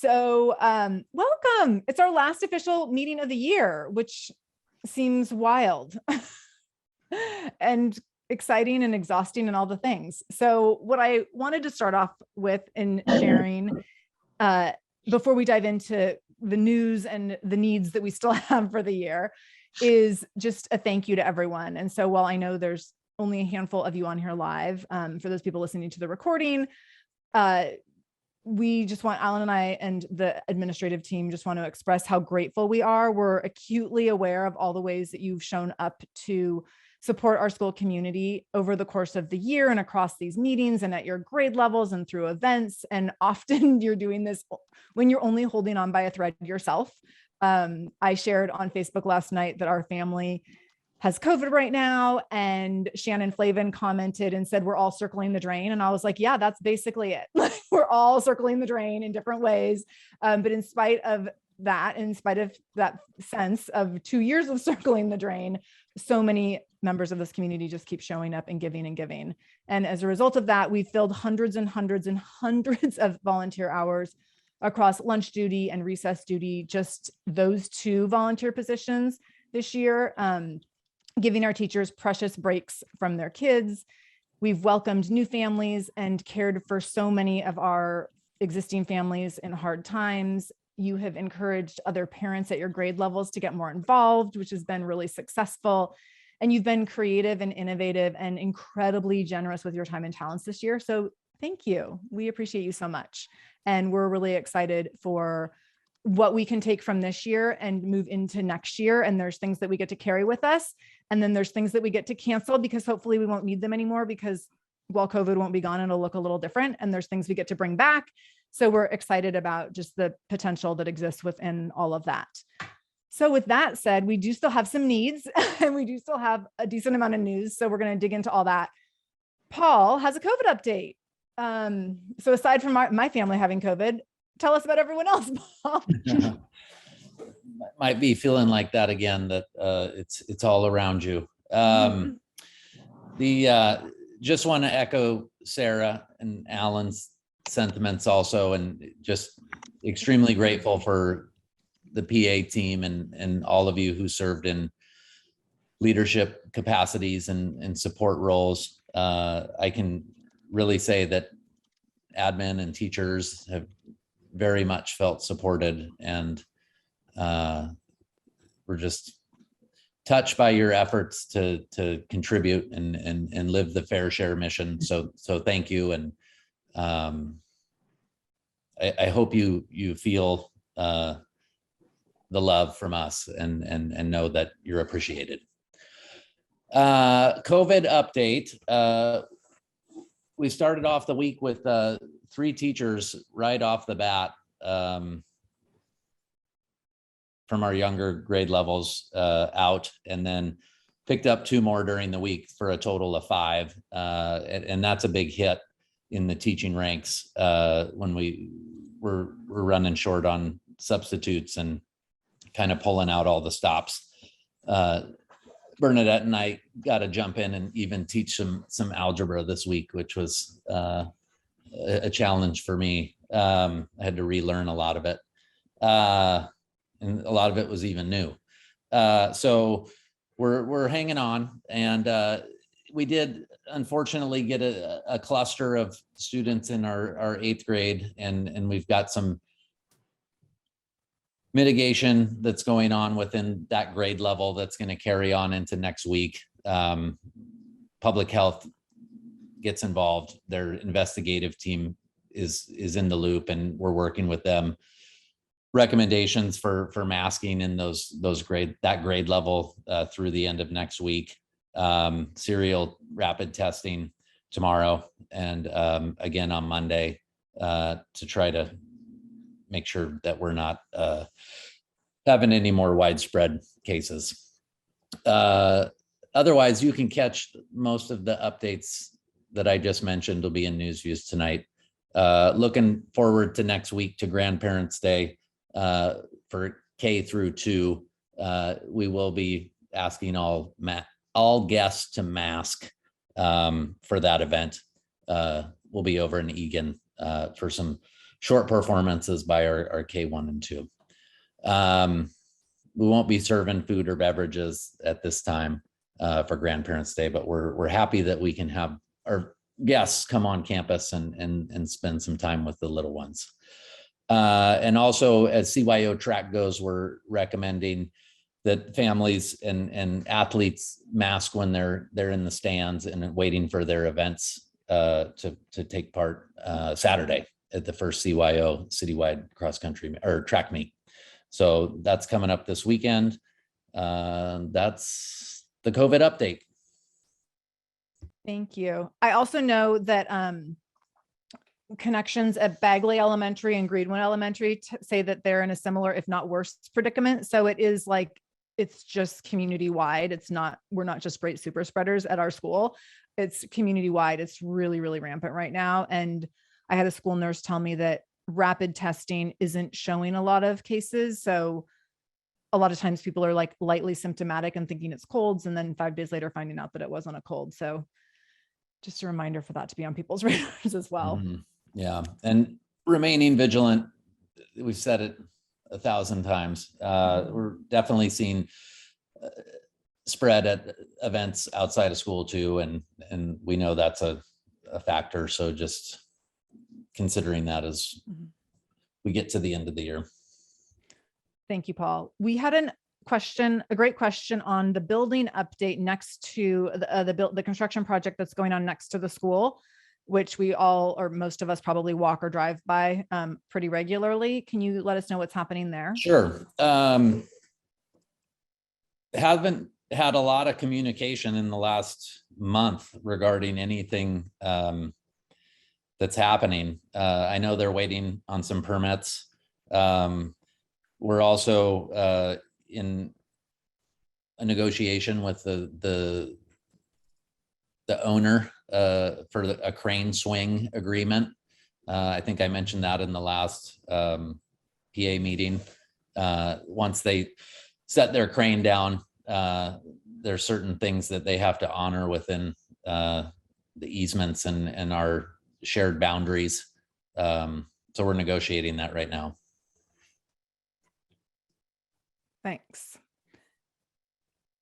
Welcome. It's our last official meeting of the year, which seems wild and exciting and exhausting and all the things. So what I wanted to start off with in sharing, before we dive into the news and the needs that we still have for the year, is just a thank you to everyone. And so while I know there's only a handful of you on here live, for those people listening to the recording, we just want, Alan and I and the administrative team just want to express how grateful we are. We're acutely aware of all the ways that you've shown up to support our school community over the course of the year and across these meetings and at your grade levels and through events. And often you're doing this when you're only holding on by a thread yourself. I shared on Facebook last night that our family has COVID right now, and Shannon Flavin commented and said, we're all circling the drain. And I was like, yeah, that's basically it. We're all circling the drain in different ways. But in spite of that, in spite of that sense of 2 years of circling the drain, so many members of this community just keep showing up and giving and giving. And as a result of that, we've filled hundreds and hundreds and hundreds of volunteer hours across lunch duty and recess duty, just those two volunteer positions this year, giving our teachers precious breaks from their kids. We've welcomed new families and cared for so many of our existing families in hard times. You have encouraged other parents at your grade levels to get more involved, which has been really successful. And you've been creative and innovative and incredibly generous with your time and talents this year. So thank you. We appreciate you so much. And we're really excited for what we can take from this year and move into next year. And there's things that we get to carry with us. And then there's things that we get to cancel because hopefully we won't need them anymore, because while COVID won't be gone, it'll look a little different. And there's things we get to bring back. So we're excited about just the potential that exists within all of that. So with that said, we do still have some needs and we do still have a decent amount of news. So we're going to dig into all that. Paul has a COVID update. So aside from my family having COVID, tell us about everyone else, Paul. Might be feeling like that again, that it's all around you. Just want to echo Sarah and Alan's sentiments also, and just extremely grateful for the PA team and all of you who served in leadership capacities and support roles. I can really say that admin and teachers have very much felt supported, and we're just touched by your efforts to contribute and live the Fair Share mission. So thank you. And I hope you feel the love from us and know that you're appreciated. COVID update. We started off the week with 3 teachers right off the bat from our younger grade levels out, and then picked up 2 more during the week for a total of 5. And that's a big hit in the teaching ranks when we're running short on substitutes and kind of pulling out all the stops. Bernadette and I got to jump in and even teach some algebra this week, which was a challenge for me. I had to relearn a lot of it. And a lot of it was even new. So we're hanging on, and we did unfortunately get a cluster of students in our 8th grade, and we've got some mitigation that's going on within that grade level that's going to carry on into next week. Public health gets involved. Their investigative team is in the loop, and we're working with them. Recommendations for masking in that grade level through the end of next week. Serial rapid testing tomorrow, and again on Monday to try to make sure that we're not having any more widespread cases. Otherwise, you can catch most of the updates that I just mentioned will be in Newsviews tonight. Looking forward to next week, to Grandparents' Day. For K through 2, we will be asking all guests to mask for that event. We'll be over in Eagan for some short performances by our K1 and 2. We won't be serving food or beverages at this time for Grandparents' Day, but we're happy that we can have our guests come on campus and spend some time with the little ones. And also, as CYO track goes, we're recommending that families and athletes mask when they're in the stands and waiting for their events to take part Saturday at the first CYO citywide cross country or track meet. So that's coming up this weekend. That's the COVID update. Thank you. I also know that connections at Bagley Elementary and Greenwood Elementary say that they're in a similar, if not worse, predicament. So it is like, it's just community wide. It's not, we're not just great super spreaders at our school. It's community wide. It's really, really rampant right now. And I had a school nurse tell me that rapid testing isn't showing a lot of cases. So a lot of times people are like lightly symptomatic and thinking it's colds, and then 5 days later finding out that it wasn't a cold. So just a reminder for that to be on people's radars as well. Mm-hmm. Yeah. And remaining vigilant. We've said it 1,000 times. We're definitely seeing spread at events outside of school too. And we know that's a factor. So just considering that as we get to the end of the year. Thank you, Paul. We had a great question on the building update next to the construction project that's going on next to the school, which we all, or most of us probably walk or drive by pretty regularly. Can you let us know what's happening there? Sure. Haven't had a lot of communication in the last month regarding anything that's happening. I know they're waiting on some permits. We're also in a negotiation with the owner for a crane swing agreement. I think I mentioned that in the last PA meeting. Once they set their crane down, there's certain things that they have to honor within the easements and our shared boundaries. So we're negotiating that right now. Thanks.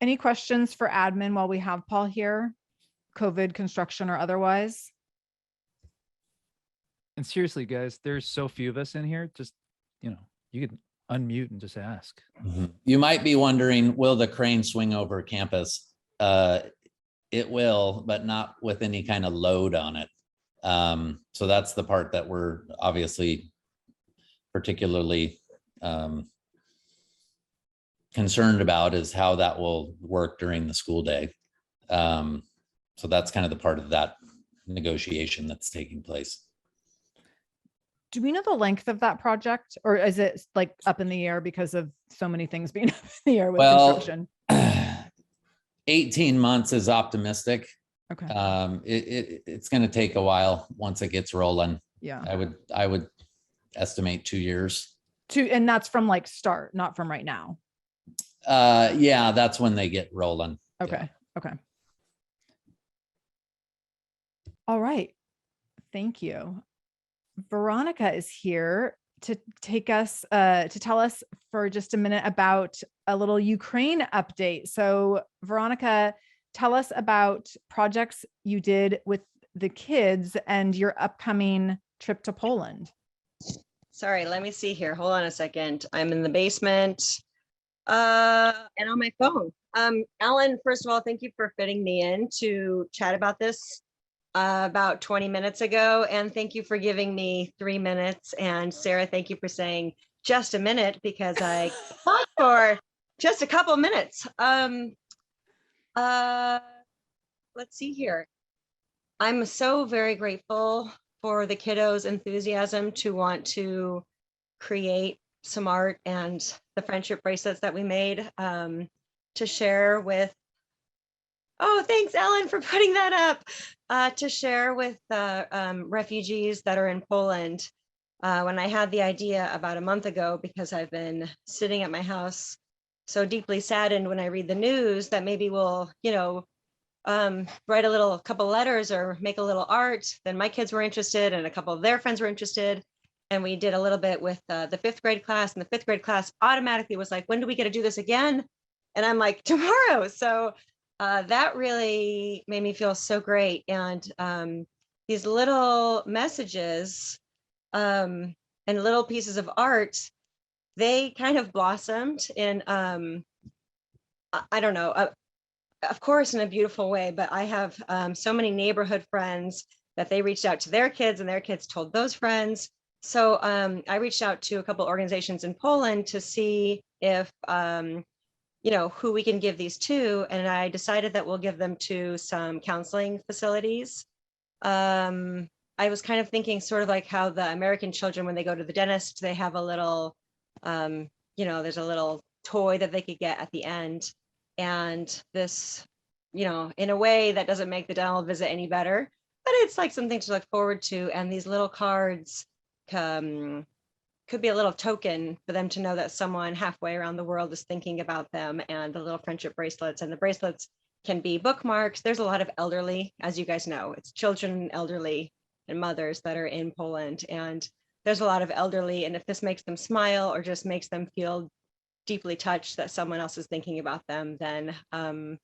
Any questions for admin while we have Paul here? COVID, construction, or otherwise? And seriously, guys, there's so few of us in here. Just, you could unmute and just ask. You might be wondering, will the crane swing over campus? It will, but not with any kind of load on it. So that's the part that we're obviously particularly concerned about, is how that will work during the school day. So that's kind of the part of that negotiation that's taking place. Do we know the length of that project, or is it like up in the air because of so many things being up in the air with construction? 18 months is optimistic. Okay. It's going to take a while once it gets rolling. Yeah. I would estimate 2 years. And that's from like start, not from right now. Yeah, that's when they get rolling. Okay. Yeah. Okay. All right. Thank you. Veronica is here to tell us for just a minute about a little Ukraine update. So Veronica, tell us about projects you did with the kids and your upcoming trip to Poland. Sorry, let me see here. Hold on a second. I'm in the basement and on my phone. Alan, first of all, thank you for fitting me in to chat about this about 20 minutes ago. And thank you for giving me 3 minutes. And Sarah, thank you for saying just a minute, because I thought for just a couple minutes. Let's see here. I'm so very grateful for the kiddos' enthusiasm to want to create some art and the friendship bracelets that we made to share with. Oh, thanks, Ellen, for putting that up, to share with refugees that are in Poland. When I had the idea about a month ago, because I've been sitting at my house so deeply saddened when I read the news that maybe we'll, write a couple letters or make a little art. Then my kids were interested and a couple of their friends were interested. and we did a little bit with the 5th grade class, and the 5th grade class automatically was like, when do we get to do this again? And I'm like, tomorrow. So that really made me feel so great. And these little messages and little pieces of art, they kind of blossomed in, I don't know, of course, in a beautiful way, but I have so many neighborhood friends that they reached out to their kids and their kids told those friends. So I reached out to a couple organizations in Poland to see if, who we can give these to. And I decided that we'll give them to some counseling facilities. I was kind of thinking sort of like how the American children, when they go to the dentist, they have a little, there's a little toy that they could get at the end. And this, in a way that doesn't make the dental visit any better, but it's like something to look forward to. And these little cards could be a little token for them to know that someone halfway around the world is thinking about them. And the little friendship bracelets, and the bracelets can be bookmarks. There's a lot of elderly, as you guys know, it's children, elderly, and mothers that are in Poland. And there's a lot of elderly. And if this makes them smile or just makes them feel deeply touched that someone else is thinking about them, then I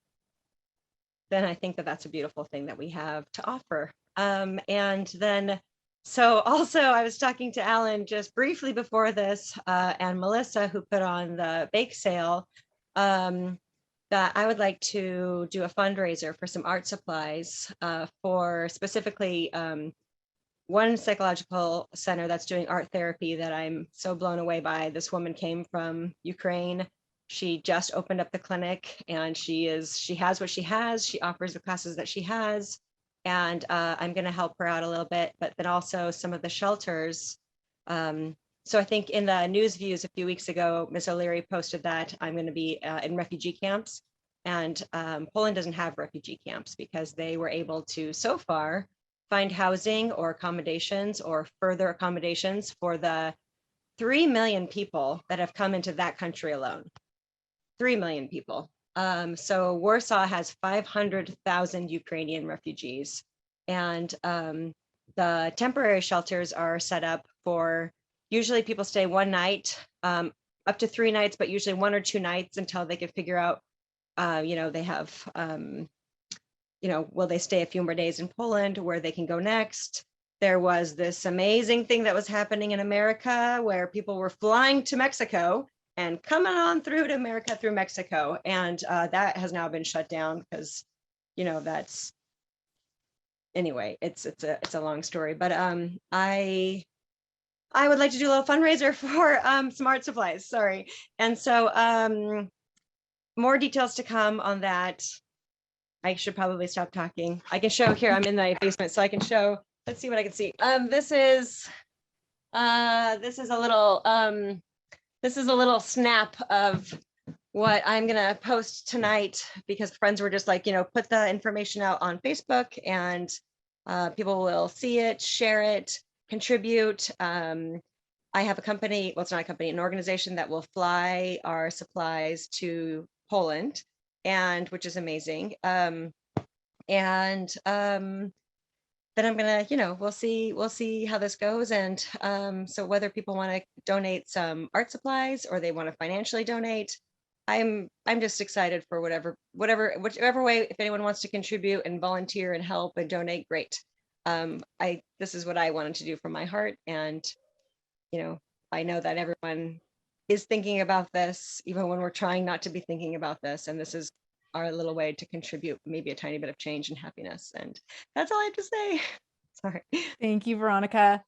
think that that's a beautiful thing that we have to offer. And then, so also I was talking to Alan just briefly before this, and Melissa, who put on the bake sale, that I would like to do a fundraiser for some art supplies for specifically one psychological center that's doing art therapy that I'm so blown away by. This woman came from Ukraine. She just opened up the clinic, and she has what she has. She offers the classes that she has. And I'm going to help her out a little bit, but then also some of the shelters. So I think in the news views a few weeks ago, Ms. O'Leary posted that I'm going to be in refugee camps, and Poland doesn't have refugee camps because they were able to so far find housing or accommodations or further accommodations for the 3 million people that have come into that country alone. 3 million people. So Warsaw has 500,000 Ukrainian refugees, and the temporary shelters are set up for, usually people stay one night, up to 3 nights, but usually 1 or 2 nights until they can figure out, they have, will they stay a few more days in Poland, where they can go next. There was this amazing thing that was happening in America where people were flying to Mexico and coming on through to America through Mexico. And that has now been shut down because, that's, anyway, it's a long story, but I would like to do a little fundraiser for some art supplies, sorry. And so more details to come on that. I should probably stop talking. I can show here, I'm in my basement, so I can show, let's see what I can see. This is a little snap of what I'm gonna post tonight, because friends were just like, put the information out on Facebook, and people will see it, share it, contribute. I have a company, well, it's not a company, an organization that will fly our supplies to Poland, and which is amazing. Then I'm gonna, we'll see how this goes. And so whether people want to donate some art supplies or they want to financially donate, I'm just excited for whichever way, if anyone wants to contribute and volunteer and help and donate, great. This is what I wanted to do from my heart, and I know that everyone is thinking about this, even when we're trying not to be thinking about this, and this is our little way to contribute maybe a tiny bit of change and happiness. And that's all I have to say. Sorry. Thank you, Veronica.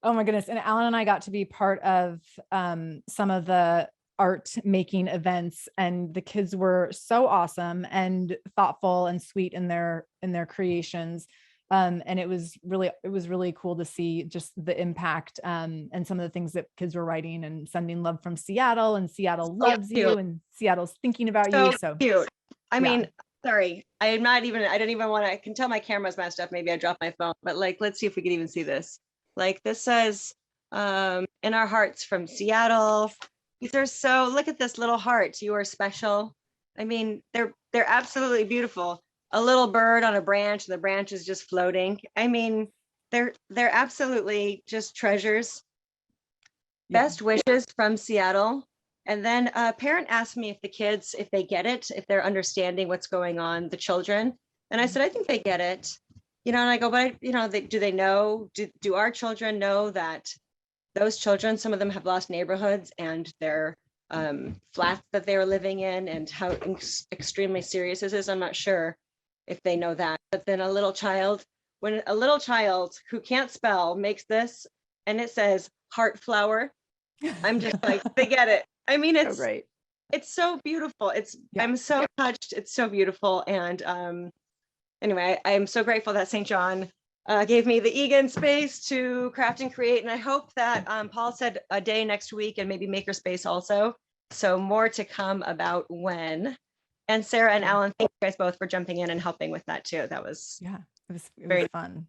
Oh my goodness. And Alan and I got to be part of some of the art making events, and the kids were so awesome and thoughtful and sweet in their creations. And it was really cool to see just the impact and some of the things that kids were writing and sending love from Seattle, and Seattle loves you, and Seattle's thinking about you. So cute. I yeah. mean, sorry, I don't even want to, I can tell my camera's messed up. Maybe I dropped my phone, but like, let's see if we can even see this. Like, this says, in our hearts from Seattle. These are so, look at this little heart. You are special. I mean, they're absolutely beautiful. A little bird on a branch, the branch is just floating. I mean, they're absolutely just treasures. Yeah. Best wishes from Seattle. And then a parent asked me if the kids, if they get it, if they're understanding what's going on, the children. And I said, I think they get it. And I go, but do they know? Do our children know that those children, some of them have lost neighborhoods and their flats that they were living in, and how extremely serious this is? I'm not sure if they know that. But then when a little child who can't spell makes this and it says heart flower, I'm just like, they get it. I mean, So great. it's so beautiful. Yeah. I'm so touched. It's so beautiful. And anyway, I am so grateful that St. John gave me the Egan space to craft and create. And I hope that Paul said a day next week, and maybe makerspace also. So more to come about when. And Sarah and Alan, thank you guys both for jumping in and helping with that too. That was it was very fun.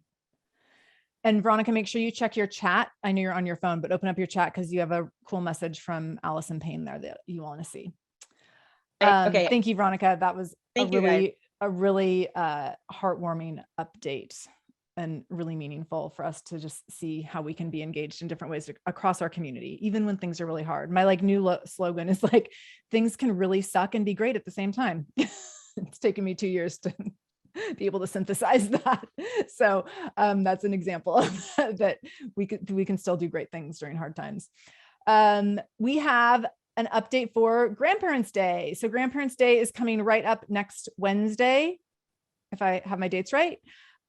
And Veronica, make sure you check your chat. I know you're on your phone, but open up your chat because you have a cool message from Allison Payne there that you want to see. okay. Thank you, Veronica. That was Thank you, guys. a really heartwarming update, and really meaningful for us to just see how we can be engaged in different ways across our community, even when things are really hard. My new slogan is like, things can really suck and be great at the same time. It's taken me 2 years to be able to synthesize that. So that's an example of that we can still do great things during hard times. We have an update for Grandparents' Day. So Grandparents' Day is coming right up next Wednesday, if I have my dates right.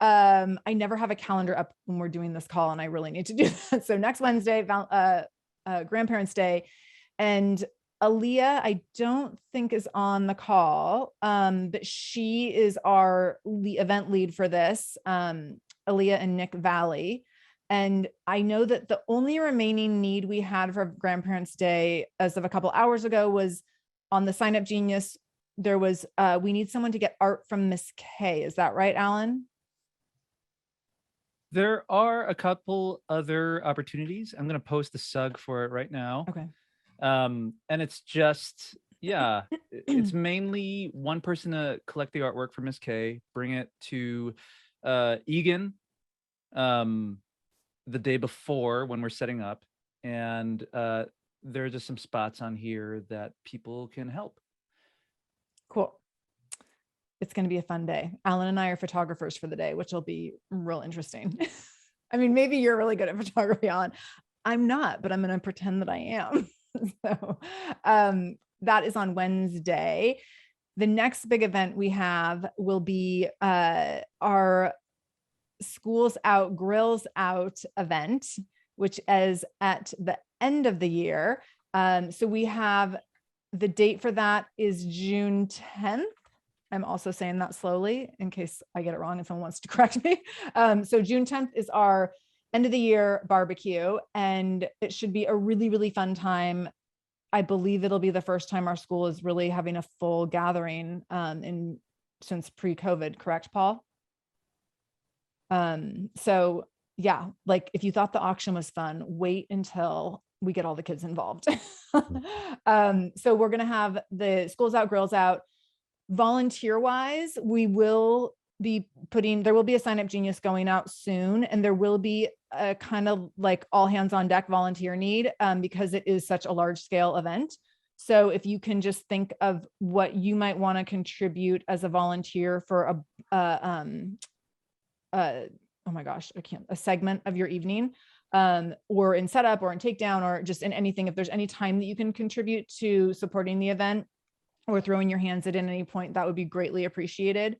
I never have a calendar up when we're doing this call, and I really need to do that. So next Wednesday, Grandparents' Day, and Aaliyah, I don't think is on the call, but she is our event lead for this, Aaliyah and Nick Valley. And I know that the only remaining need we had for Grandparents' Day as of a couple hours ago was on the Sign Up Genius. There was, we need someone to get art from Miss K. Is that right, Alan? There are a couple other opportunities. I'm going to post the SUG for it right now. Okay. And it's just, it's mainly one person to collect the artwork for Miss K, bring it to Egan the day before when we're setting up. And there are just some spots on here that people can help. Cool. It's going to be a fun day. Alan and I are photographers for the day, which will be real interesting. I mean, maybe you're really good at photography, Alan. I'm not, but I'm going to pretend that I am. So that is on Wednesday. The next big event we have will be our Schools Out, Grills Out event, which is at the end of the year. So we have the date for that is June 10th. I'm also saying that slowly in case I get it wrong and someone wants to correct me. So June 10th is our end of the year barbecue, and it should be a really, really fun time. I believe it'll be the first time our school is really having a full gathering since pre-COVID, correct, Paul? So yeah, like if you thought the auction was fun, wait until we get all the kids involved. So we're going to have the Schools Out, Grills Out. Volunteer wise, we will be there will be a Sign Up Genius going out soon, and there will be a kind of like all hands on deck volunteer need because it is such a large scale event. So if you can just think of what you might want to contribute as a volunteer for oh my gosh, a segment of your evening, or in setup or in takedown or just in anything, if there's any time that you can contribute to supporting the event or throwing your hands at any point, that would be greatly appreciated.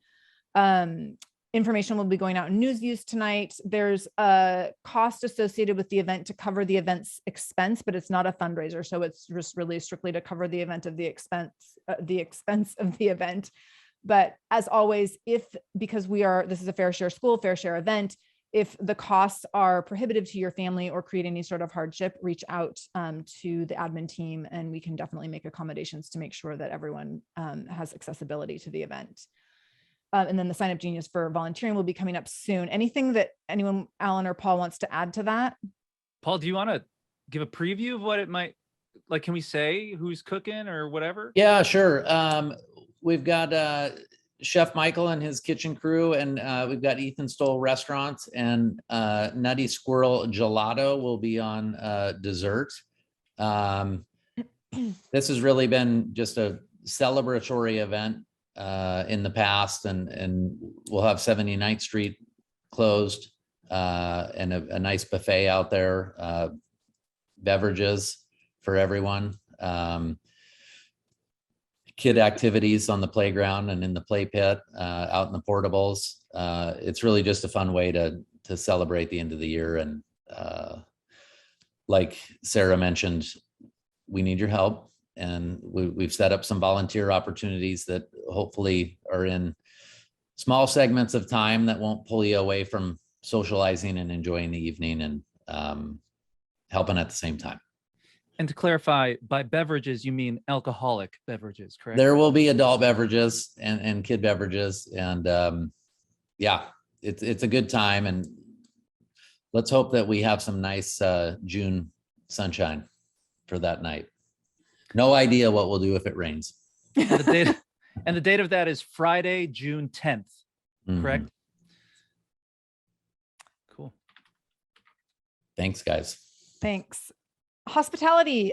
Information will be going out in Newsviews tonight. There's a cost associated with the event to cover the event's expense, but it's not a fundraiser. So it's just really strictly to cover the event of the expense of the event. But as always, because this is a Fair Share School, Fair Share event, if the costs are prohibitive to your family or create any sort of hardship, reach out to the admin team, and we can definitely make accommodations to make sure that everyone has accessibility to the event. And then the Sign Up Genius for volunteering will be coming up soon. Anything that anyone, Alan or Paul, wants to add to that? Paul, do you want to give a preview of what it might, like, can we say who's cooking or whatever? Yeah, sure. We've got Chef Michael and his kitchen crew, and we've got Ethan Stoll Restaurant, and Nutty Squirrel Gelato will be on dessert. This has really been just a celebratory event in the past, and we'll have 79th Street closed and a nice buffet out there, beverages for everyone. Kid activities on the playground and in the play pit, out in the portables. It's really just a fun way to celebrate the end of the year. And like Sarah mentioned, we need your help. And we've set up some volunteer opportunities that hopefully are in small segments of time that won't pull you away from socializing and enjoying the evening and helping at the same time. And to clarify, by beverages, you mean alcoholic beverages, correct? There will be adult beverages and kid beverages. And yeah, it's a good time. And let's hope that we have some nice June sunshine for that night. No idea what we'll do if it rains. And the date of that is Friday, June 10th, correct? Cool. Thanks, guys. Thanks. Hospitality.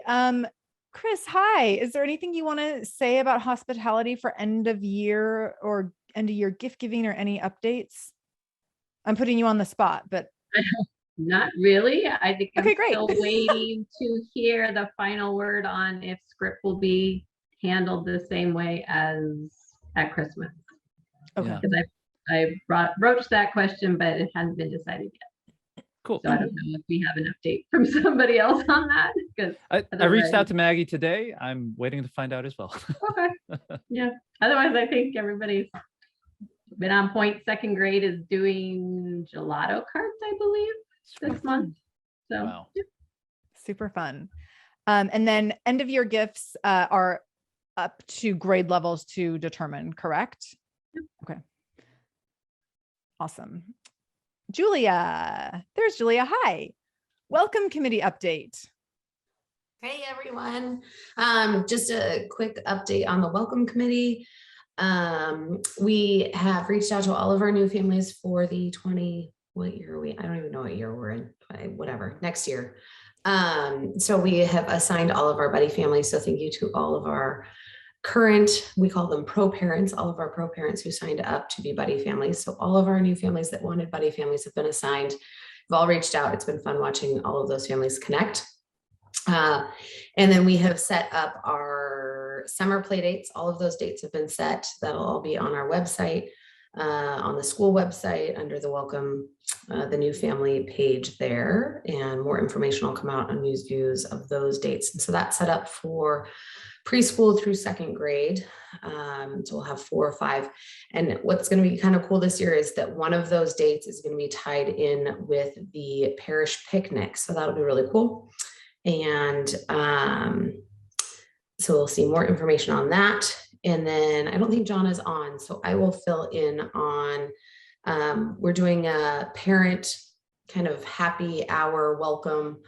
Chris, hi. Is there anything you want to say about hospitality for end of year or end of year gift giving or any updates? I'm putting you on the spot, but not really. I think I'm okay, great. still waiting to hear the final word on if script will be handled the same way as at Christmas. Okay. Because I broached that question, but it hasn't been decided yet. Cool. So I don't know if we have an update from somebody else on that. Because I reached out to Maggie today. I'm waiting to find out as well. okay. Yeah. Otherwise, I think everybody's been on point. Second grade is doing gelato carts, I believe, this month. So Wow. yeah. Super fun. And then end of year gifts are up to grade levels to determine, correct? Yep. Okay. Awesome. Julia, there's Julia. Hi. Welcome committee update. Hey everyone. Just a quick update on the welcome committee. We have reached out to all of our new families for the what year are we? I don't even know what year we're in, whatever, next year. So we have assigned all of our buddy families. So thank you to all of our current, we call them pro parents, all of our pro parents who signed up to be buddy families. So all of our new families that wanted buddy families have been assigned. We've all reached out. It's been fun watching all of those families connect. And then we have set up our summer play dates. All of those dates have been set. That'll all be on our website, on the school website under the welcome, the new family page there, and more information will come out on news views of those dates. And so that's set up for preschool through second grade. So we'll have 4 or 5. And what's going to be kind of cool this year is that one of those dates is going to be tied in with the parish picnic. So that'll be really cool. And so we'll see more information on that. And then I don't think John is on, so I will fill in on, we're doing a parent kind of happy hour welcome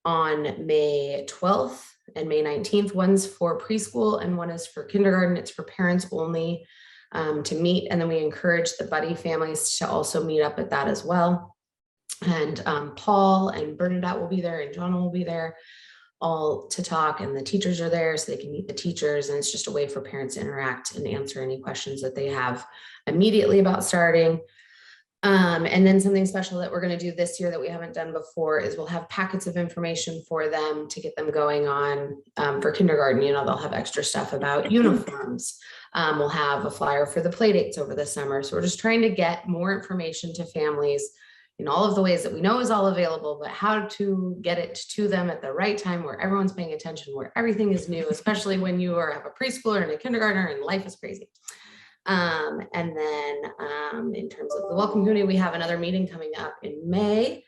on May 12th and May 19th. One's for preschool and one is for kindergarten. It's for parents only to meet. And then we encourage the buddy families to also meet up at that as well. And Paul and Bernadette will be there and John will be there all to talk, and the teachers are there so they can meet the teachers. And it's just a way for parents to interact and answer any questions that they have immediately about starting. And then something special that we're going to do this year that we haven't done before is we'll have packets of information for them to get them going on for kindergarten. You know, they'll have extra stuff about uniforms. We'll have a flyer for the play dates over the summer. So we're just trying to get more information to families in all of the ways that we know is all available, but how to get it to them at the right time where everyone's paying attention, where everything is new, especially when you have a preschooler and a kindergartner and life is crazy. And then in terms of the welcome community, we have another meeting coming up in May,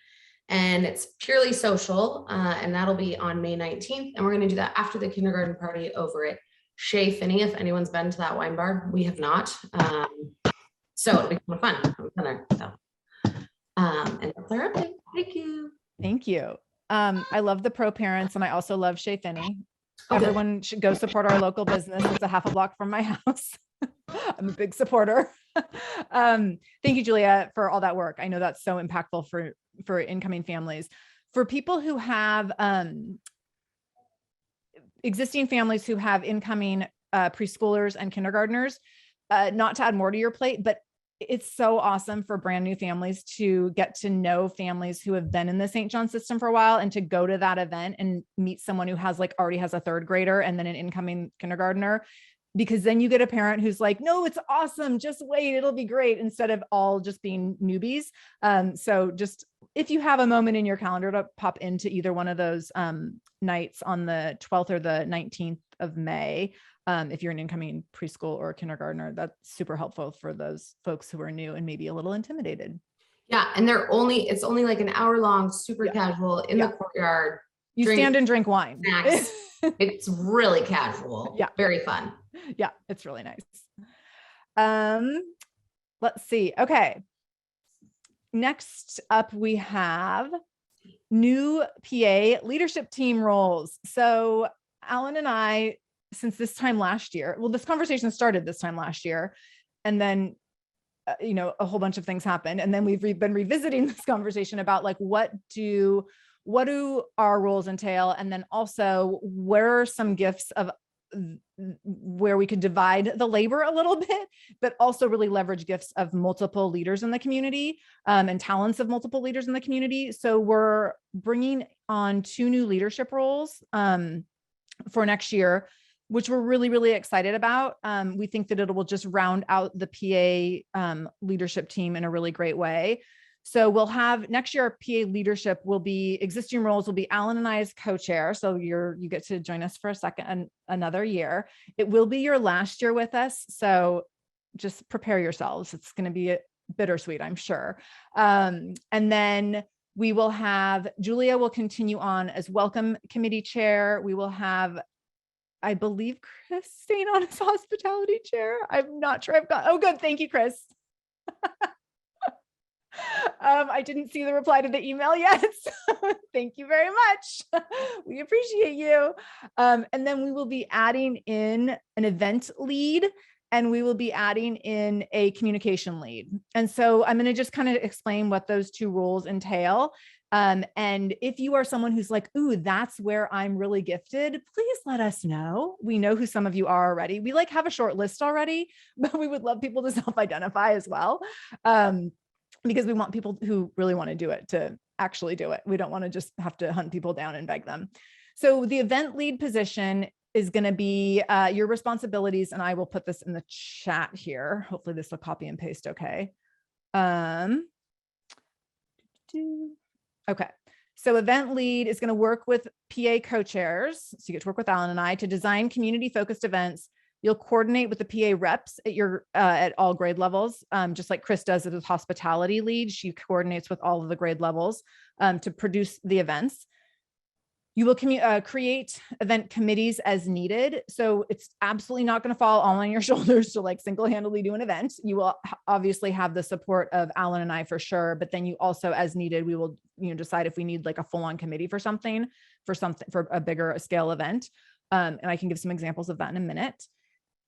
and it's purely social, and that'll be on May 19th. And we're going to do that after the kindergarten party over at Chez Finney. If anyone's been to that wine bar, we have not. So it'll be kind of fun. And that's our update. Thank you. Thank you. I love the pro parents, and I also love Chez Finney. Okay. Everyone should go support our local business. It's a half a block from my house. I'm a big supporter. Thank you, Julia, for all that work. I know that's so impactful for incoming families. For people who have existing families who have incoming preschoolers and kindergartners, not to add more to your plate, but it's so awesome for brand new families to get to know families who have been in the St. John system for a while and to go to that event and meet someone who has already has a third grader and then an incoming kindergartner, because then you get a parent who's like, no, it's awesome. Just wait, it'll be great, instead of all just being newbies. So just if you have a moment in your calendar to pop into either one of those nights on the 12th or the 19th of May, if you're an incoming preschool or kindergartner, that's super helpful for those folks who are new and maybe a little intimidated. Yeah. And it's only like an hour long, super casual in the courtyard. You stand and drink wine. Snacks. It's really casual. Yeah. Very fun. Yeah, it's really nice. Let's see. Okay. Next up, we have new PA leadership team roles. So Alan and I, since this time last year, well, this conversation started this time last year, and then, a whole bunch of things happened. And then we've been revisiting this conversation about what do our roles entail? And then also, where are some gifts of where we could divide the labor a little bit, but also really leverage gifts of multiple leaders in the community, and talents of multiple leaders in the community. So we're bringing on 2 new leadership roles for next year, which we're really, really excited about. We think that it will just round out the PA leadership team in a really great way. So we'll have next year, our PA leadership will be, existing roles will be Alan and I as co-chair. So you get to join us for a second and another year. It will be your last year with us. So just prepare yourselves. It's going to be bittersweet, I'm sure. And then we will have, Julia will continue on as welcome committee chair. We will have, I believe, Chris staying on as hospitality chair. I'm not sure I've got, oh, good. Thank you, Chris. I didn't see the reply to the email yet. So thank you very much. We appreciate you. And then we will be adding in an event lead, and we will be adding in a communication lead. And so I'm going to just kind of explain what those 2 roles entail. And if you are someone who's like, ooh, that's where I'm really gifted, please let us know. We know who some of you are already. We have a short list already, but we would love people to self-identify as well. Because we want people who really want to do it to actually do it. We don't want to just have to hunt people down and beg them. So the event lead position is going to be your responsibilities. And I will put this in the chat here. Hopefully this will copy and paste. Okay. Okay. So event lead is going to work with PA co-chairs. So you get to work with Alan and I to design community focused events. You'll coordinate with the PA reps at all grade levels, just like Chris does as hospitality lead. She coordinates with all of the grade levels to produce the events. You will create event committees as needed. So it's absolutely not going to fall all on your shoulders to single-handedly do an event. You will obviously have the support of Alan and I for sure, but then you also, as needed, we will decide if we need a full-on committee for a bigger scale event. And I can give some examples of that in a minute.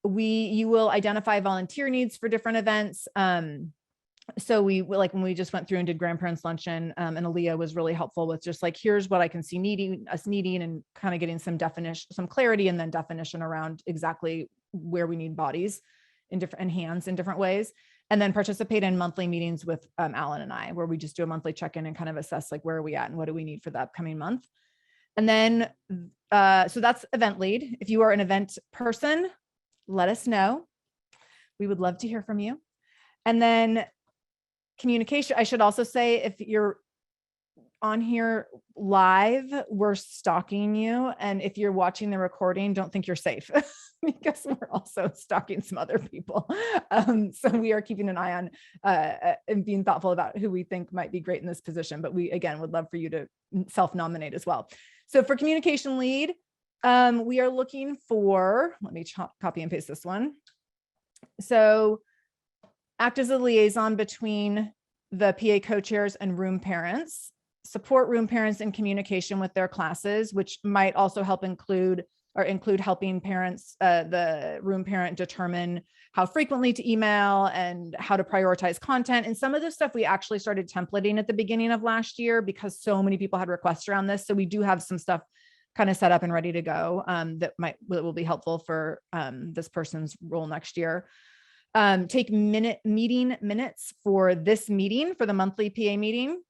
You will identify volunteer needs for different events. So when we just went through and did grandparents luncheon, and Aaliyah was really helpful with just here's what I can see us needing, and kind of getting some clarity and then definition around exactly where we need bodies and hands in different ways. And then participate in monthly meetings with Alan and I, where we just do a monthly check-in and kind of assess where are we at and what do we need for the upcoming month. And then, so that's event lead. If you are an event person, let us know. We would love to hear from you. And then communication, I should also say, if you're on here live, we're stalking you. And if you're watching the recording, don't think you're safe because we're also stalking some other people. So we are keeping an eye on and being thoughtful about who we think might be great in this position. But we, again, would love for you to self-nominate as well. So for communication lead, we are looking for, let me copy and paste this one. So act as a liaison between the PA co-chairs and room parents, support room parents in communication with their classes, which might also help include helping parents, the room parent, determine how frequently to email and how to prioritize content. And some of this stuff we actually started templating at the beginning of last year because so many people had requests around this. So we do have some stuff kind of set up and ready to go, that will be helpful for this person's role next year. Take meeting minutes for this meeting, for the monthly PA meeting.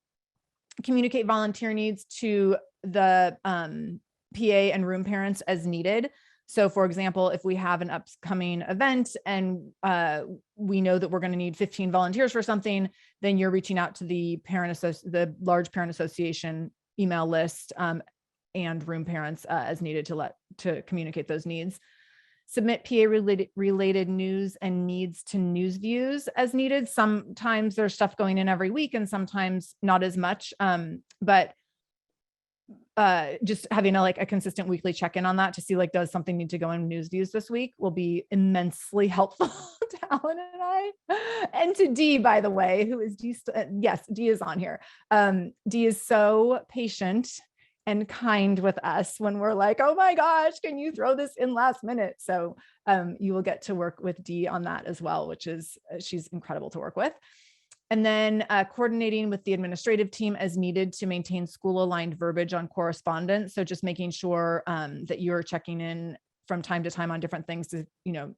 Communicate volunteer needs to the PA and room parents as needed. So for example, if we have an upcoming event and we know that we're going to need 15 volunteers for something, then you're reaching out to the large parent association email list and room parents as needed to communicate those needs. Submit PA related news and needs to news views as needed. Sometimes there's stuff going in every week and sometimes not as much, but just having a consistent weekly check-in on that to see does something need to go in news views this week will be immensely helpful to Alan and I, and to Dee, by the way, who is Dee. Yes, Dee is on here. Dee is so patient and kind with us when we're like, oh my gosh, can you throw this in last minute? So you will get to work with Dee on that as well, which is, she's incredible to work with. And then coordinating with the administrative team as needed to maintain school aligned verbiage on correspondence. So just making sure that you're checking in from time to time on different things to,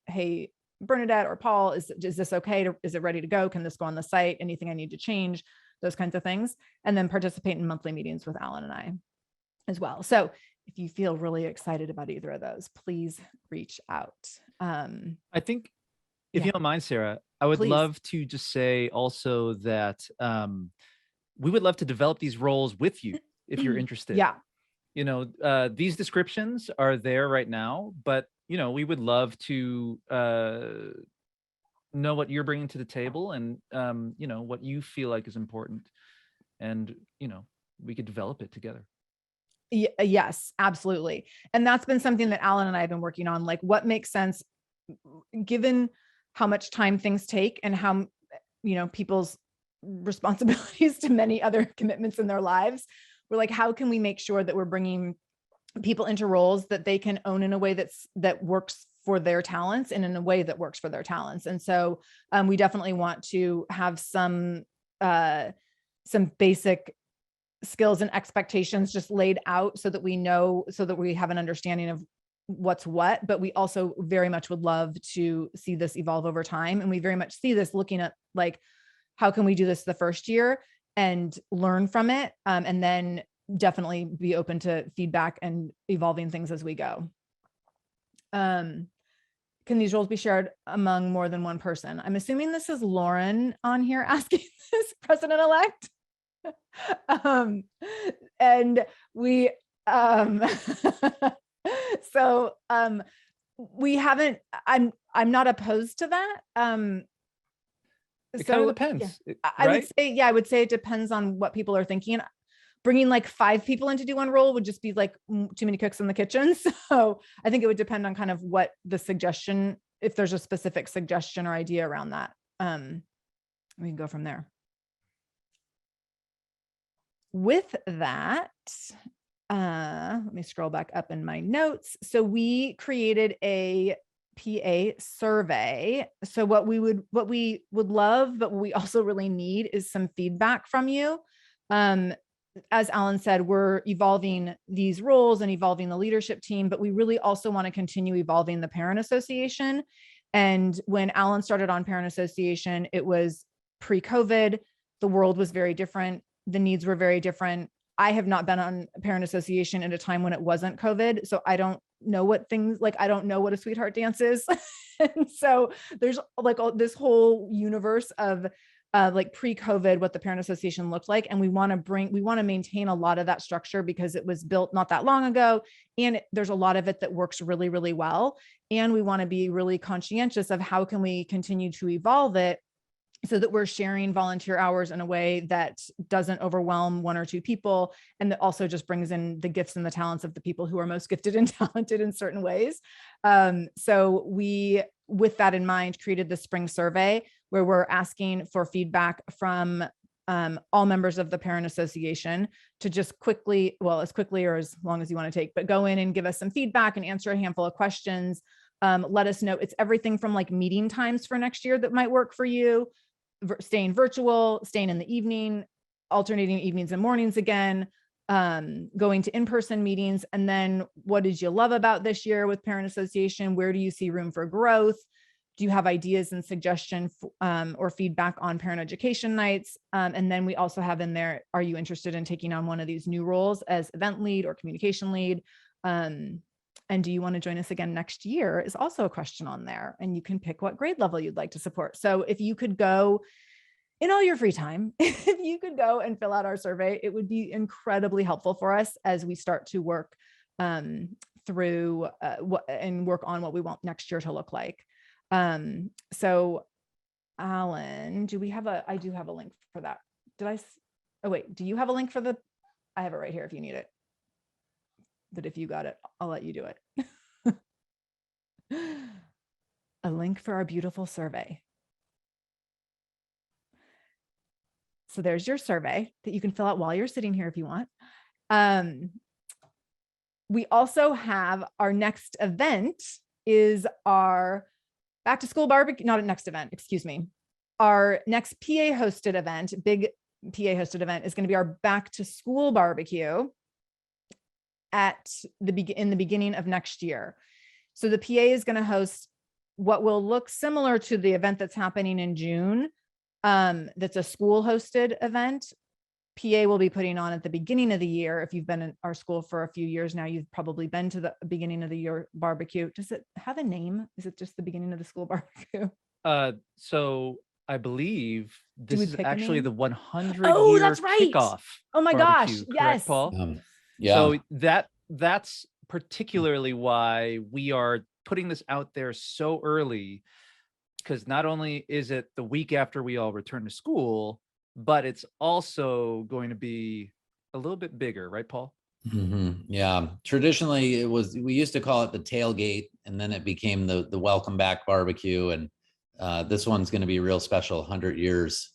hey, Bernadette or Paul, is this okay? Is it ready to go? Can this go on the site? Anything I need to change? Those kinds of things. And then participate in monthly meetings with Alan and I as well. So if you feel really excited about either of those, please reach out. I think if Yeah. you don't mind, Sarah, I would Please. love to just say also that we would love to develop these roles with you if you're interested. Yeah. These descriptions are there right now, but we would love to know what you're bringing to the table and what you feel like is important, and we could develop it together. Yes, absolutely. And that's been something that Alan and I have been working on, what makes sense given how much time things take and how, people's responsibilities to many other commitments in their lives. We're like, how can we make sure that we're bringing people into roles that they can own in a way that works for their talents and in a way that works for their talents. And so we definitely want to have some basic skills and expectations just laid out so that we know, so that we have an understanding of what's what, but we also very much would love to see this evolve over time. And we very much see this looking at how can we do this the first year and learn from it. And then definitely be open to feedback and evolving things as we go. Can these roles be shared among more than one person? I'm assuming this is Lauren on here asking this, president-elect. And we, so we haven't, I'm not opposed to that. It kind of depends. Yeah. I would say it depends on what people are thinking. Bringing 5 people in to do one role would just be too many cooks in the kitchen. So I think it would depend on kind of what the suggestion, if there's a specific suggestion or idea around that. We can go from there. With that, let me scroll back up in my notes. So we created a PA survey. So what we would love, but what we also really need is some feedback from you. As Alan said, we're evolving these roles and evolving the leadership team, but we really also want to continue evolving the parent association. And when Alan started on parent association, it was pre-COVID. The world was very different. The needs were very different. I have not been on a parent association at a time when it wasn't COVID. So I don't know what things I don't know what a sweetheart dance is. And so there's this whole universe of pre-COVID, what the parent association looked like. And we want to maintain a lot of that structure because it was built not that long ago. And there's a lot of it that works really, really well. And we want to be really conscientious of how can we continue to evolve it so that we're sharing volunteer hours in a way that doesn't overwhelm 1 or 2 people. And that also just brings in the gifts and the talents of the people who are most gifted and talented in certain ways. So we, with that in mind, created the spring survey where we're asking for feedback from all members of the parent association to just quickly, as quickly or as long as you want to take, but go in and give us some feedback and answer a handful of questions. Let us know. It's everything from meeting times for next year that might work for you, staying virtual, staying in the evening, alternating evenings and mornings again, going to in-person meetings. And then what did you love about this year with Parent Association? Where do you see room for growth? Do you have ideas and suggestions or feedback on parent education nights? And then we also have in there, are you interested in taking on one of these new roles as event lead or communication lead? And do you want to join us again next year is also a question on there. And you can pick what grade level you'd like to support. So if you could go in all your free time, if you could go and fill out our survey, it would be incredibly helpful for us as we start to work through and work on what we want next year to look like. So Alan, I do have a link for that. Oh wait, do you have a link for I have it right here if you need it. But if you got it, I'll let you do it. A link for our beautiful survey. So there's your survey that you can fill out while you're sitting here if you want. We also have our next event is our back to school barbecue, not a next event, excuse me. Our next PA hosted event, big PA hosted event is going to be our back to school barbecue in the beginning of next year. So the PA is going to host what will look similar to the event that's happening in June. That's a school hosted event. PA will be putting on at the beginning of the year. If you've been in our school for a few years now, you've probably been to the beginning of the year barbecue. Does it have a name? Is it just the beginning of the school barbecue? So I believe Do this we is pick a actually name? the 100 Oh, year that's right. kickoff. Oh my barbecue, gosh. correct, Yes. Paul? Yeah. So that's particularly why we are putting this out there so early, because not only is it the week after we all return to school, but it's also going to be a little bit bigger, right, Paul? Yeah. Traditionally, we used to call it the tailgate, and then it became the welcome back barbecue. And this one's going to be real special, 100 years.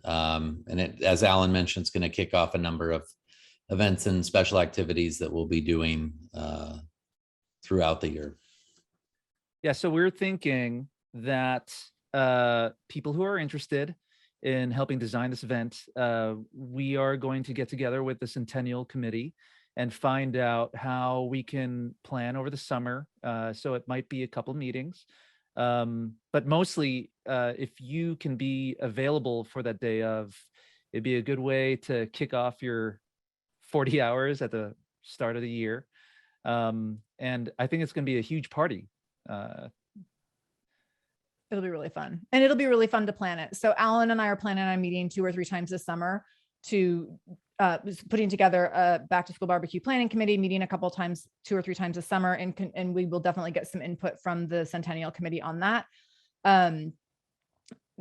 And it, as Alan mentioned, it's going to kick off a number of events and special activities that we'll be doing throughout the year. Yeah. So we're thinking that people who are interested in helping design this event, we are going to get together with the Centennial Committee and find out how we can plan over the summer. So it might be a couple meetings, but mostly if you can be available for that day of, it'd be a good way to kick off your 40 hours at the start of the year. And I think it's going to be a huge party. It'll be really fun. And it'll be really fun to plan it. So Alan and I are planning on meeting 2 or 3 times this summer to putting together a back to school barbecue planning committee, meeting a couple of times, 2 or 3 times this summer. And we will definitely get some input from the Centennial Committee on that.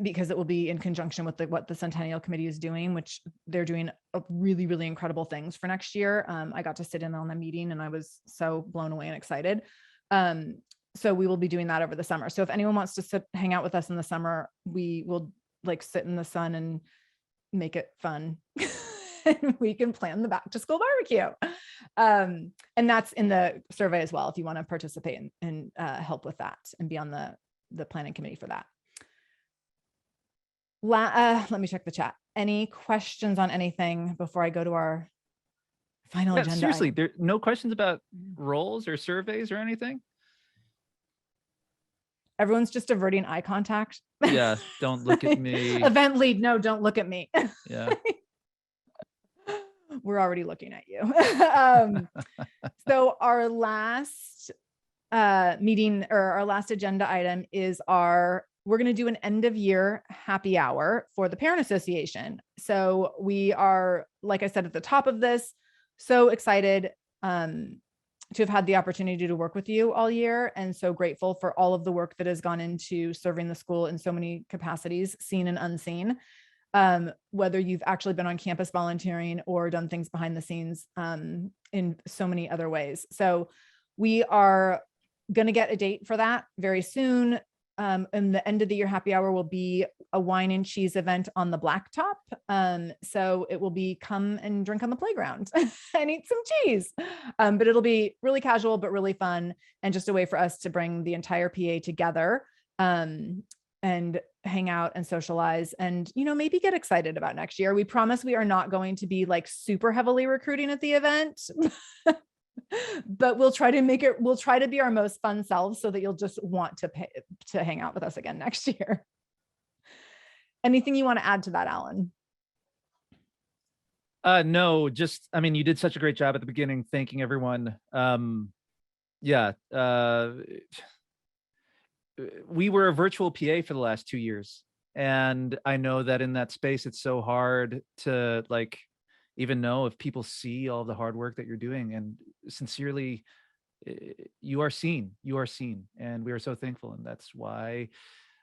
Because it will be in conjunction with what the Centennial Committee is doing, which they're doing really, really incredible things for next year. I got to sit in on the meeting and I was so blown away and excited. So we will be doing that over the summer. So if anyone wants to hang out with us in the summer, we will sit in the sun and make it fun. And we can plan the back to school barbecue. And that's in the survey as well, if you want to participate and help with that and be on the planning committee for that. Let me check the chat. Any questions on anything before I go to our final agenda? Seriously, item? there no questions about roles or surveys or anything? Everyone's just averting eye contact. Yeah, don't look at me. Event lead, no, don't look at me. Yeah. We're already looking at you. So our last meeting or our last agenda item is we're going to do an end of year happy hour for the Parent Association. So we are, like I said at the top of this, so excited to have had the opportunity to work with you all year, and so grateful for all of the work that has gone into serving the school in so many capacities, seen and unseen. Whether you've actually been on campus volunteering or done things behind the scenes in so many other ways. So we are going to get a date for that very soon. And the end of the year happy hour will be a wine and cheese event on the blacktop. So it will be come and drink on the playground and eat some cheese. But it'll be really casual, but really fun, and just a way for us to bring the entire PA together and hang out and socialize and, maybe get excited about next year. We promise we are not going to be like super heavily recruiting at the event, but we'll try to be our most fun selves so that you'll just want to hang out with us again next year. Anything you want to add to that, Alan? No, just, I mean, you did such a great job at the beginning, thanking everyone. We were a virtual PA for the last 2 years. And I know that in that space, it's so hard to like, even know if people see all the hard work that you're doing. And sincerely, you are seen, and we are so thankful. And that's why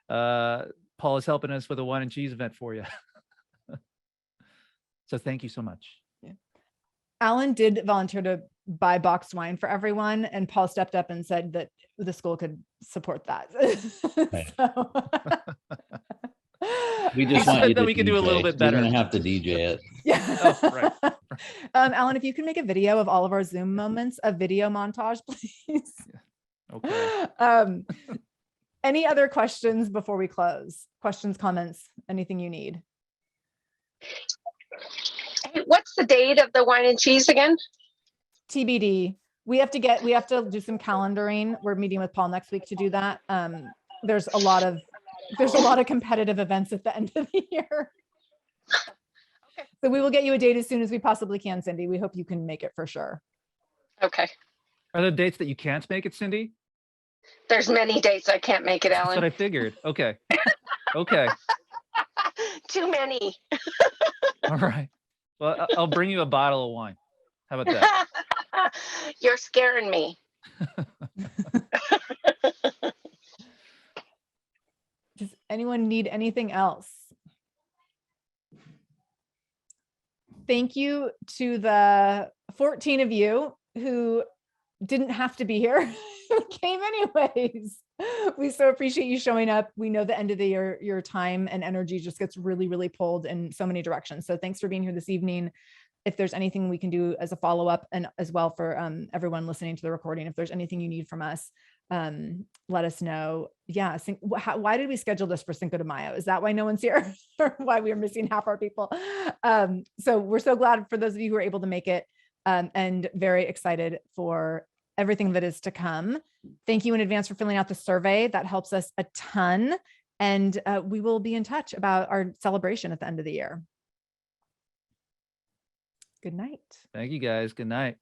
Paul is helping us with a wine and cheese event for you. So thank you so much. Yeah. Alan did volunteer to buy boxed wine for everyone, and Paul stepped up and said that the school could support that. Right. So, We just He want said you that to we could do a little DJ. bit You're better. gonna have to DJ it. yeah. Oh, right. Alan, if you can make a video of all of our Zoom moments, a video montage, please. Okay. Any other questions before we close? Questions, comments, anything you need? Hey, what's the date of the wine and cheese again? TBD. We have to do some calendaring. We're meeting with Paul next week to do that. There's a lot of competitive events at the end of the year. Okay. So we will get you a date as soon as we possibly can, Cindy. We hope you can make it for sure. Okay. Are there dates that you can't make it, Cindy? There's many dates I can't make it, That's what I Alan. figured. Okay. Okay. Too many. All right. Well, I'll bring you a bottle of wine. How about that? You're scaring me. Does anyone need anything else? Thank you to the 14 of you who didn't have to be here, who came anyways. We so appreciate you showing up. We know the end of the year, your time and energy just gets really, really pulled in so many directions. So thanks for being here this evening. If there's anything we can do as a follow-up, and as well for everyone listening to the recording, if there's anything you need from us, let us know. Yeah. Why did we schedule this for Cinco de Mayo? Is that why no one's here? Or why we are missing half our people? So we're so glad for those of you who are able to make it, and very excited for everything that is to come. Thank you in advance for filling out the survey. That helps us a ton. And we will be in touch about our celebration at the end of the year. Good night. Thank you guys. Good night.